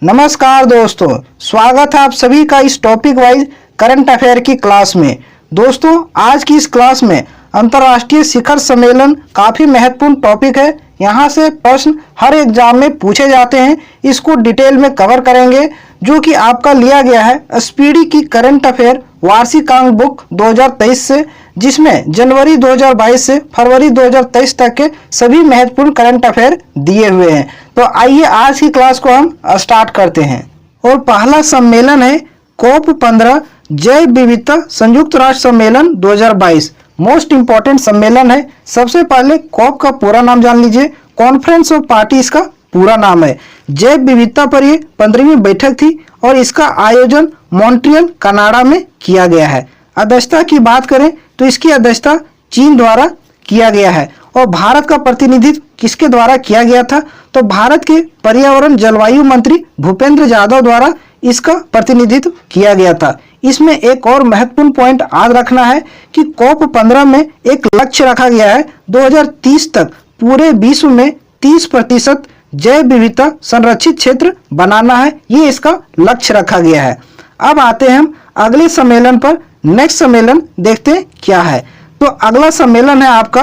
नमस्कार दोस्तों, स्वागत है आप सभी का इस टॉपिक वाइज करंट अफेयर की क्लास में। दोस्तों, आज की इस क्लास में अंतर्राष्ट्रीय शिखर सम्मेलन काफ़ी महत्वपूर्ण टॉपिक है। यहाँ से प्रश्न हर एग्जाम में पूछे जाते हैं, इसको डिटेल में कवर करेंगे, जो कि आपका लिया गया है स्पीडी की करंट अफेयर वार्षिक अंक बुक 2023 से, जिसमें जनवरी 2022 से फरवरी 2023 तक के सभी महत्वपूर्ण करंट अफेयर दिए हुए हैं। तो आइए आज की क्लास को हम स्टार्ट करते हैं। और पहला सम्मेलन है COP 15 जैव विविधता संयुक्त राष्ट्र सम्मेलन 2022। मोस्ट इंपॉर्टेंट सम्मेलन है। सबसे पहले COP का पूरा नाम जान लीजिए। कॉन्फ्रेंस ऑफ पार्टी इसका पूरा नाम है। जैव विविधता पर ये 15वीं बैठक थी और इसका आयोजन मॉन्ट्रियल कनाडा में किया गया है। अध्यक्षता की बात करें तो इसकी अध्यक्षता चीन द्वारा किया गया है। और भारत का प्रतिनिधित्व किसके द्वारा किया गया था? तो भारत के पर्यावरण जलवायु मंत्री भूपेंद्र यादव द्वारा इसका प्रतिनिधित्व किया गया था। इसमें एक और महत्वपूर्ण पॉइंट याद रखना है कि COP 15 में एक लक्ष्य रखा गया है, 2030 तक पूरे विश्व में 30% जैव विविधता संरक्षित क्षेत्र बनाना है। ये इसका लक्ष्य रखा गया है। अब आते हैं हम अगले सम्मेलन पर। नेक्स्ट सम्मेलन देखते हैं क्या है। तो अगला सम्मेलन है आपका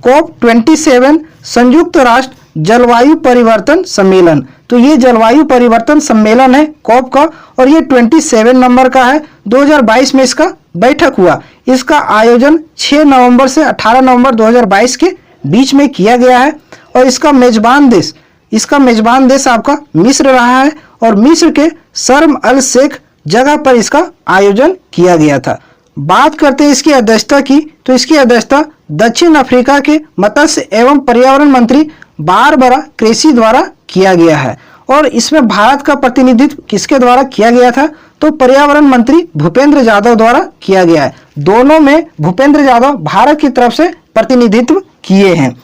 COP 27 संयुक्त राष्ट्र जलवायु परिवर्तन सम्मेलन। तो ये जलवायु परिवर्तन सम्मेलन है COP का, और ये 27 नंबर का है। 2022 में इसका बैठक हुआ। इसका आयोजन 6 नवंबर से 18 नवंबर 2022 के बीच में किया गया है। और इसका मेजबान देश आपका मिस्र रहा है, और मिस्र के शर्म अल शेख जगह पर इसका आयोजन किया गया था। बात करते हैं इसकी अध्यक्षता की, तो इसकी अध्यक्षता दक्षिण अफ्रीका के मत्स्य एवं पर्यावरण मंत्री बारबरा क्रेसी द्वारा किया गया है। और इसमें भारत का प्रतिनिधित्व किसके द्वारा किया गया था? तो पर्यावरण मंत्री भूपेंद्र यादव द्वारा किया गया है। दोनों में भूपेंद्र यादव भारत की तरफ से प्रतिनिधित्व किए हैं।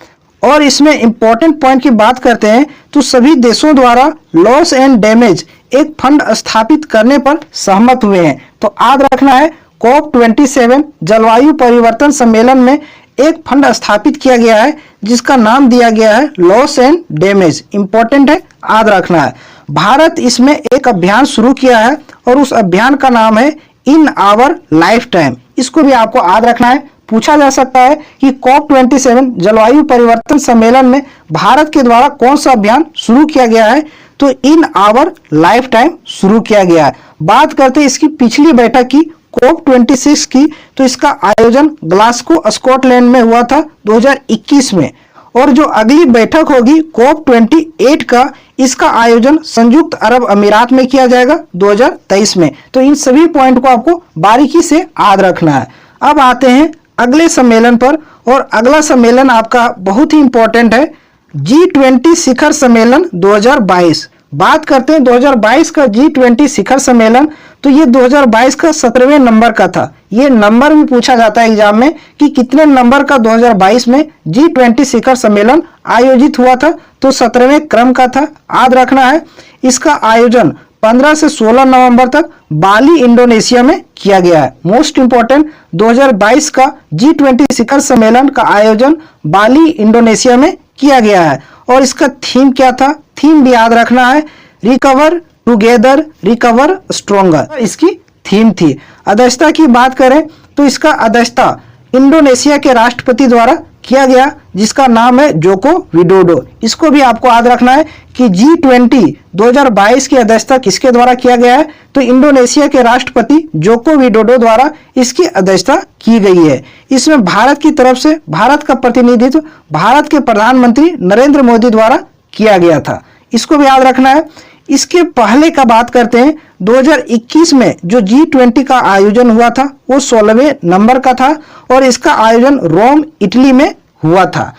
और इसमें इंपॉर्टेंट पॉइंट की बात करते हैं तो सभी देशों द्वारा लॉस एंड डैमेज एक फंड स्थापित करने पर सहमत हुए हैं। तो याद रखना है COP 27 जलवायु परिवर्तन सम्मेलन में एक फंड स्थापित किया गया है, जिसका नाम दिया गया है लॉस एंड डैमेज। इंपॉर्टेंट है, याद रखना है। भारत इसमें एक अभियान शुरू किया है, और उस अभियान का नाम है इन आवर लाइफ टाइम। इसको भी आपको याद रखना है। पूछा जा सकता है कि COP 27 जलवायु परिवर्तन सम्मेलन में भारत के द्वारा कौन सा अभियान शुरू किया गया है? तो इन आवर लाइफ टाइम शुरू किया गया है। बात करते हैं इसकी पिछली बैठक की, COP 26 की, तो इसका आयोजन ग्लासगो स्कॉटलैंड में हुआ था 2021 में। और जो अगली बैठक होगी COP 28 का, इसका आयोजन संयुक्त अरब अमीरात में किया जाएगा 2023 में। तो इन सभी पॉइंट को आपको बारीकी से याद रखना है। अब आते हैं अगले सम्मेलन पर, और अगला सम्मेलन आपका बहुत ही इंपॉर्टेंट है, G20 शिखर सम्मेलन 2022। बात करते हैं 2022 का G20 शिखर सम्मेलन, तो ये 2022 का 17वें नंबर का था। ये नंबर भी पूछा जाता है एग्जाम में कि कितने नंबर का 2022 में G20 शिखर सम्मेलन आयोजित हुआ था। तो 17वें क्रम का था, याद रखना है। इसका आयोजन 15 से 16 नवंबर तक बाली इंडोनेशिया में किया गया है। मोस्ट इंपॉर्टेंट, 2022 का G20 शिखर सम्मेलन का आयोजन बाली इंडोनेशिया में किया गया है। और इसका थीम क्या था? थीम भी याद रखना है, रिकवर टुगेदर रिकवर स्ट्रोंगर इसकी थीम थी। अध्यक्षता की बात करें तो इसका अध्यक्षता इंडोनेशिया के राष्ट्रपति द्वारा किया गया, जिसका नाम है जोको विडोडो। इसको भी आपको याद रखना है कि G20 2022 की अध्यक्षता किसके द्वारा किया गया है? तो इंडोनेशिया के राष्ट्रपति जोको विडोडो द्वारा इसकी अध्यक्षता की गई है। इसमें भारत की तरफ से भारत का प्रतिनिधित्व भारत के प्रधानमंत्री नरेंद्र मोदी द्वारा किया गया था। इसको भी याद रखना है। इसके पहले का बात करते हैं, 2021 में जो G20 का आयोजन हुआ था वो 16वें नंबर का था, और इसका आयोजन रोम इटली में हुआ था।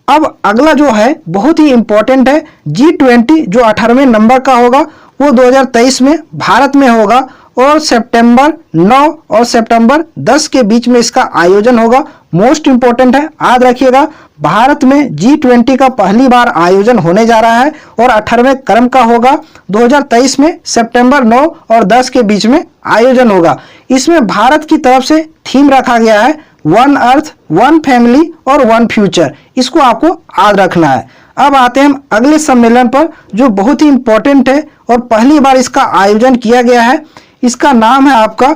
अब अगला जो है बहुत ही इंपॉर्टेंट है, G20 जो 18वें नंबर का होगा वो 2023 में भारत में होगा, और सितंबर 9 और सितंबर 10 के बीच में इसका आयोजन होगा। मोस्ट इंपॉर्टेंट है, याद रखिएगा। भारत में G20 का पहली बार आयोजन होने जा रहा है, और 18वें क्रम का होगा। 2023 में सितंबर 9 और 10 के बीच में आयोजन होगा। इसमें भारत की तरफ से थीम रखा गया है वन अर्थ, वन फैमिली और वन फ्यूचर। इसको आपको याद रखना है। अब आते हैं हम अगले सम्मेलन पर जो बहुत ही इंपॉर्टेंट है और पहली बार इसका आयोजन किया गया है। इसका नाम है आपका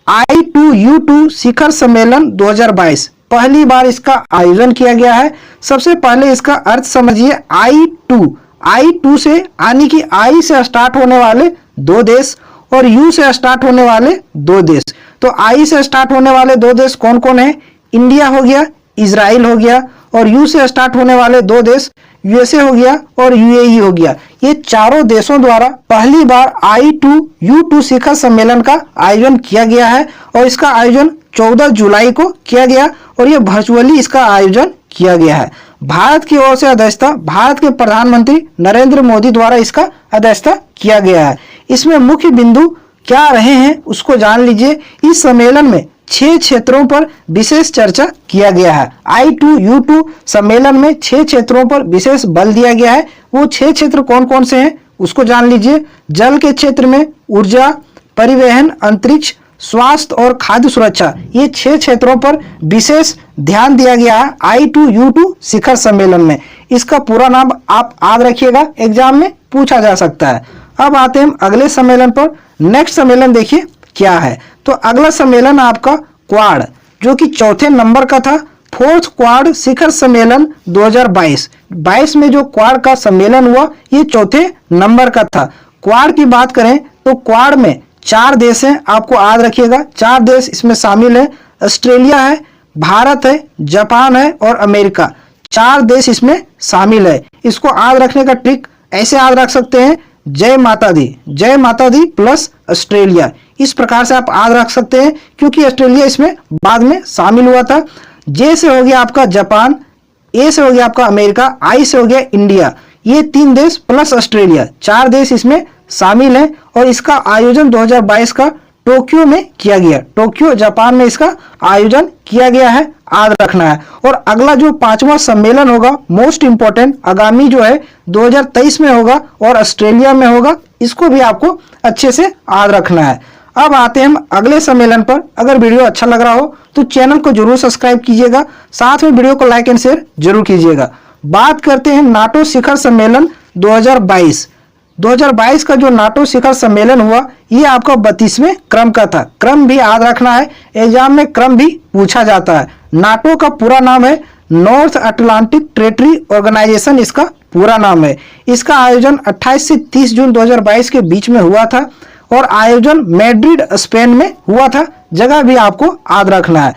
I2U2 शिखर सम्मेलन 2022। पहली बार इसका आयोजन किया गया है। सबसे पहले इसका अर्थ समझिए। I2 से यानी कि I से स्टार्ट होने वाले दो देश और U से स्टार्ट होने वाले दो देश। तो I से स्टार्ट होने वाले दो देश कौन कौन है? इंडिया हो गया, इजराइल हो गया, और U से स्टार्ट होने वाले दो देश USA हो गया और UAE हो गया। ये चारों देशों द्वारा पहली बार I2U2 शिखर सम्मेलन का आयोजन किया गया है और इसका आयोजन 14 जुलाई को किया गया और ये वर्चुअली इसका आयोजन किया गया है। भारत की ओर से अध्यक्षता भारत के प्रधानमंत्री नरेंद्र मोदी द्वारा इसका अध्यक्षता किया गया है। इसमें मुख्य बिंदु क्या रहे हैं उसको जान लीजिए। इस सम्मेलन में 6 क्षेत्रों पर विशेष चर्चा किया गया है। I2U2 सम्मेलन में 6 क्षेत्रों पर विशेष बल दिया गया है। वो 6 क्षेत्र कौन कौन से हैं उसको जान लीजिए। जल के क्षेत्र में ऊर्जा, परिवहन, अंतरिक्ष, स्वास्थ्य और खाद्य सुरक्षा, ये 6 क्षेत्रों पर विशेष ध्यान दिया गया है I2U2 शिखर सम्मेलन में। इसका पूरा नाम आप याद रखिएगा, एग्जाम में पूछा जा सकता है। अब आते हैं अगले सम्मेलन पर। नेक्स्ट सम्मेलन देखिए क्या है। तो अगला सम्मेलन आपका क्वाड, जो कि चौथे नंबर का था। 4th क्वाड शिखर सम्मेलन 2022 में जो क्वाड का सम्मेलन हुआ ये चौथे नंबर का था। क्वाड की बात करें तो क्वाड में 4 देश हैं, आपको याद रखिएगा। 4 देश इसमें शामिल है। ऑस्ट्रेलिया है, भारत है, जापान है और अमेरिका। 4 देश इसमें शामिल है। इसको याद रखने का ट्रिक ऐसे याद रख सकते हैं, जय माता दी प्लस ऑस्ट्रेलिया। इस प्रकार से आप याद रख सकते हैं क्योंकि ऑस्ट्रेलिया इसमें बाद में शामिल हुआ था। जे से हो गया आपका जापान, ए से हो गया आपका अमेरिका, आई से हो गया इंडिया। ये 3 देश प्लस ऑस्ट्रेलिया, 4 देश इसमें शामिल हैं और इसका आयोजन 2022 का टोक्यो में किया गया। टोक्यो जापान में इसका आयोजन किया गया है, याद रखना है। और अगला जो 5वां सम्मेलन होगा मोस्ट इंपॉर्टेंट, आगामी जो है 2023 में होगा और ऑस्ट्रेलिया में होगा। इसको भी आपको अच्छे से याद रखना है। अब आते हैं हम अगले सम्मेलन पर। अगर वीडियो अच्छा लग रहा हो तो चैनल को जरूर सब्सक्राइब कीजिएगा, साथ में वीडियो को लाइक एंड शेयर जरूर कीजिएगा। बात करते हैं नाटो शिखर सम्मेलन 2022। 2022 का जो नाटो शिखर सम्मेलन हुआ ये आपका 32वें क्रम का था। क्रम भी याद रखना है, एग्जाम में क्रम भी पूछा जाता है। नाटो का पूरा नाम है नॉर्थ अटलांटिक ट्रेटरी ऑर्गेनाइजेशन, इसका पूरा नाम है। इसका आयोजन 28 से 30 जून 2022 के बीच में हुआ था और आयोजन मैड्रिड स्पेन में हुआ था। जगह भी आपको याद रखना है।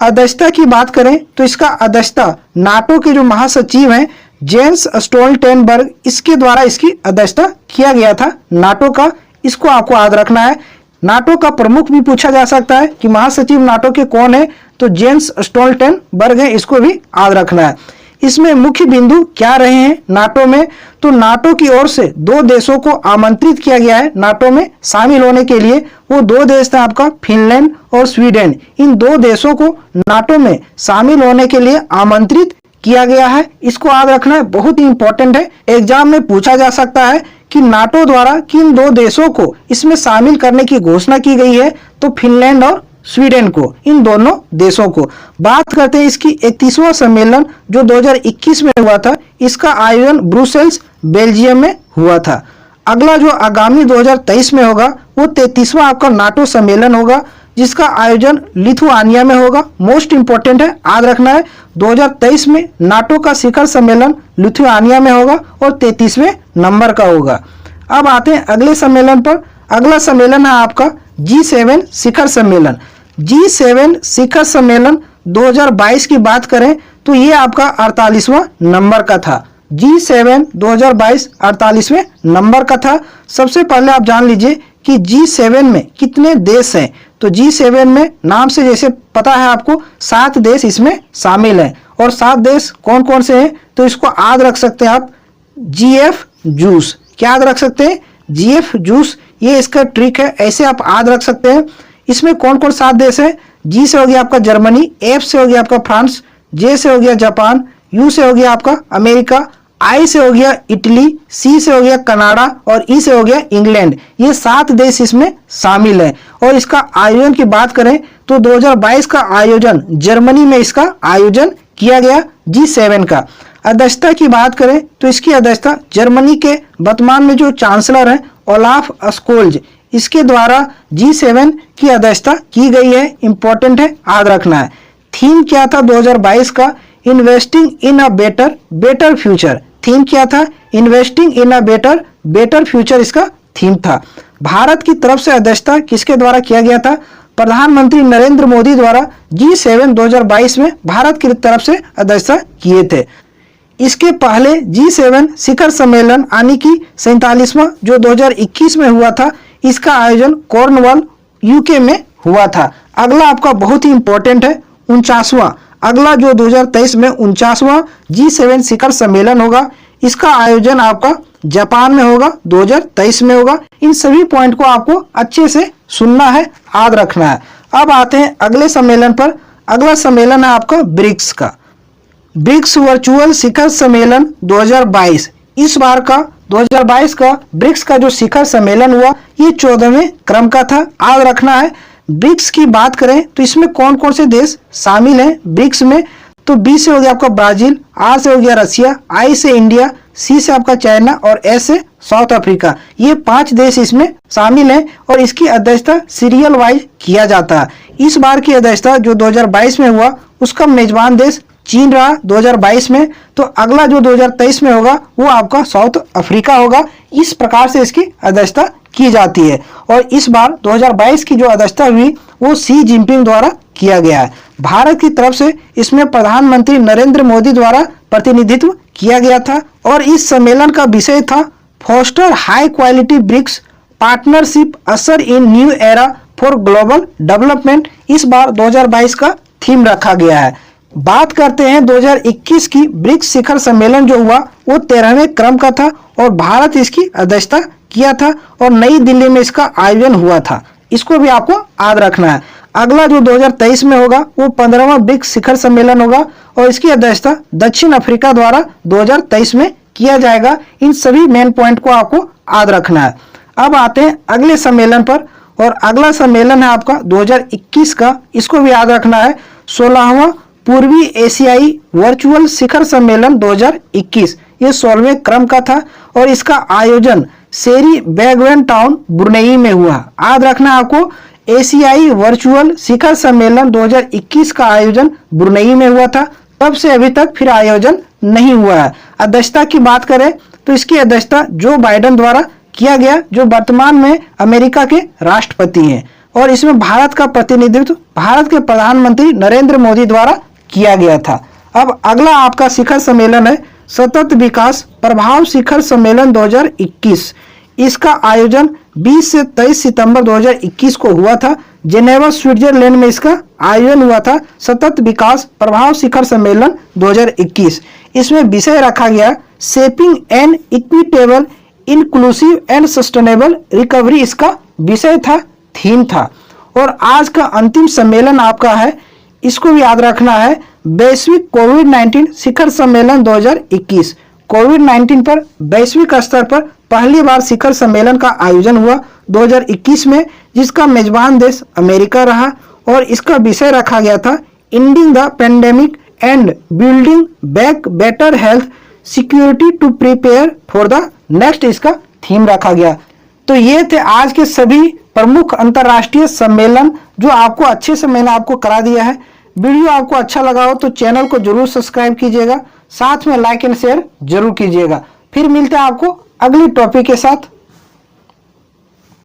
अध्यक्षता की बात करें तो इसका अध्यक्षता नाटो के जो महासचिव हैं जेंस स्टोल्टेनबर्ग, इसके द्वारा इसकी अध्यक्षता किया गया था नाटो का। इसको आपको याद रखना है। नाटो का प्रमुख भी पूछा जा सकता है कि महासचिव नाटो के कौन है, तो जेंस स्टोल्टेनबर्ग है, इसको भी याद रखना है। इसमें मुख्य बिंदु क्या रहे हैं नाटो में, तो नाटो की ओर से 2 देशों को आमंत्रित किया गया है नाटो में शामिल होने के लिए। वो 2 देश थे आपका फिनलैंड और स्वीडन। इन 2 देशों को नाटो में शामिल होने के लिए आमंत्रित किया गया है। इसको याद रखना है, बहुत ही इंपॉर्टेंट है। एग्जाम में पूछा जा सकता है कि नाटो द्वारा किन 2 देशों को इसमें शामिल करने की घोषणा की गई है, तो फिनलैंड और स्वीडन को, इन दोनों देशों को। बात करते हैं इसकी 31वां सम्मेलन जो 2021 में हुआ था। इसका आयोजन ब्रुसेल्स बेल्जियम में हुआ था। अगला जो आगामी 2023 में होगा वो 33वां आपका नाटो सम्मेलन होगा जिसका आयोजन लिथुआनिया में होगा। मोस्ट इंपॉर्टेंट है, याद रखना है। 2023 में नाटो का शिखर सम्मेलन लिथुआनिया में होगा और 33वें नंबर का होगा। अब आते हैं अगले सम्मेलन पर। अगला सम्मेलन है आपका G7 शिखर सम्मेलन। G7 शिखर सम्मेलन 2022 की बात करें तो ये आपका 48वां नंबर का था। G7 2022 48वें नंबर का था। सबसे पहले आप जान लीजिए कि G7 में कितने देश हैं, तो G7 में नाम से जैसे पता है आपको 7 देश इसमें शामिल हैं। और 7 देश कौन कौन से हैं, तो इसको याद रख सकते हैं आप, GF जूस। क्या याद रख सकते हैं? GF जूस, ये इसका ट्रिक है, ऐसे आप याद रख सकते हैं। इसमें कौन कौन 7 देश हैं? G से हो गया आपका जर्मनी, F से हो गया आपका फ्रांस, J से हो गया जापान, U से हो गया आपका अमेरिका, I से हो गया इटली, C से हो गया कनाडा और E से हो गया इंग्लैंड। ये 7 देश इसमें शामिल हैं। और इसका आयोजन की बात करें तो 2022 का आयोजन जर्मनी में इसका आयोजन किया गया G7 का। अध्यक्षता की बात करें तो इसकी अध्यक्षता जर्मनी के वर्तमान में जो चांसलर हैं ओलाफ स्कोल्ज, इसके द्वारा G7 की अध्यक्षता की गई है। इंपॉर्टेंट है, याद रखना है। थीम क्या था 2022 का? Investing in a better future. Theme क्या था? Investing in a better future इसका थीम था। भारत की तरफ से अध्यक्षता किसके द्वारा किया गया था? प्रधानमंत्री नरेंद्र मोदी द्वारा G7 2022 में भारत की तरफ से अध्यक्षता किए थे। इसके पहले G7 शिखर सम्मेलन यानी कि 47वां जो 2021 में हुआ था, इसका आयोजन कॉर्नवॉल यूके में हुआ था। अगला आपका बहुत ही इंपॉर्टेंट है 49वां, अगला जो 2023 में 49वां G7 शिखर सम्मेलन होगा, इसका आयोजन आपका जापान में होगा, 2023 में होगा। इन सभी पॉइंट को आपको अच्छे से सुनना है, याद रखना है। अब आते हैं अगले सम्मेलन पर। अगला सम्मेलन है आपका ब्रिक्स का, ब्रिक्स वर्चुअल शिखर सम्मेलन 2022। इस बार का 2022 का ब्रिक्स का जो शिखर सम्मेलन हुआ, ये 14वें क्रम का था, याद रखना है। ब्रिक्स की बात करें तो इसमें कौन कौन से देश शामिल हैं ब्रिक्स में? तो बी से हो गया आपका ब्राजील, आर से हो गया रसिया, आई से इंडिया, सी से आपका चाइना और एस से साउथ अफ्रीका। ये 5 देश इसमें शामिल हैं और इसकी अध्यक्षता सीरियल वाइज किया जाता है। इस बार की अध्यक्षता जो 2022 में हुआ, उसका मेजबान देश चीन रहा 2022 में। तो अगला जो 2023 में होगा वो आपका साउथ अफ्रीका होगा। इस प्रकार से इसकी अध्यक्षता की जाती है। और इस बार 2022 की जो अध्यक्षता हुई वो शी जिनपिंग द्वारा किया गया है। भारत की तरफ से इसमें प्रधानमंत्री नरेंद्र मोदी द्वारा प्रतिनिधित्व किया गया था। और इस सम्मेलन का विषय था foster high quality BRICS partnership usher in new era for global development. इस बार 2022 का थीम रखा गया है। बात करते हैं 2021 की ब्रिक्स शिखर सम्मेलन जो हुआ वो 13वें क्रम का था और भारत इसकी अध्यक्षता किया था और नई दिल्ली में इसका आयोजन हुआ था। इसको भी आपको याद रखना है। अगला जो 2023 में होगा वो 15वां ब्रिक्स शिखर सम्मेलन होगा और इसकी अध्यक्षता दक्षिण अफ्रीका द्वारा 2023 में किया जाएगा। इन सभी मेन पॉइंट को आपको याद रखना है। अब आते हैं अगले सम्मेलन पर और अगला सम्मेलन है आपका 2021 का, इसको भी याद रखना है। 16वां पूर्वी एशियाई वर्चुअल शिखर सम्मेलन 2021, ये 16वें क्रम का था और इसका आयोजन सेरी बैगवेन टाउन ब्रुनेई में हुआ। याद रखना आपको, एशियाई वर्चुअल शिखर सम्मेलन 2021 का आयोजन ब्रुनेई में हुआ था। तब से अभी तक फिर आयोजन नहीं हुआ है। अध्यक्षता की बात करें तो इसकी अध्यक्षता जो बाइडेन द्वारा किया गया, जो वर्तमान में अमेरिका के राष्ट्रपति हैं। और इसमें भारत का प्रतिनिधित्व भारत के प्रधानमंत्री नरेंद्र मोदी द्वारा किया गया था। अब अगला आपका शिखर सम्मेलन है सतत विकास प्रभाव शिखर सम्मेलन 2021। इसका आयोजन 20 से 23 सितंबर 2021 को हुआ था। जेनेवा स्विट्जरलैंड में इसका आयोजन हुआ था सतत विकास प्रभाव शिखर सम्मेलन 2021। इसमें विषय रखा गया shaping an equitable inclusive and sustainable recovery, इसका विषय था, थीम था। और आज का अंतिम सम्मेलन आपका है, इसको भी याद रखना है, वैश्विक कोविड-19 शिखर सम्मेलन 2021। कोविड-19 पर वैश्विक स्तर पर पहली बार शिखर सम्मेलन का आयोजन हुआ 2021 में, जिसका मेजबान देश अमेरिका रहा। और इसका विषय रखा गया था ending the pandemic and building back better health security to prepare for the next, इसका थीम रखा गया। तो ये थे आज के सभी प्रमुख अंतर्राष्ट्रीय सम्मेलन जो आपको अच्छे से मैंने आपको करा दिया है। वीडियो आपको अच्छा लगा हो तो चैनल को जरूर सब्सक्राइब कीजिएगा, साथ में लाइक एंड शेयर जरूर कीजिएगा। फिर मिलते हैं आपको अगली टॉपिक के साथ।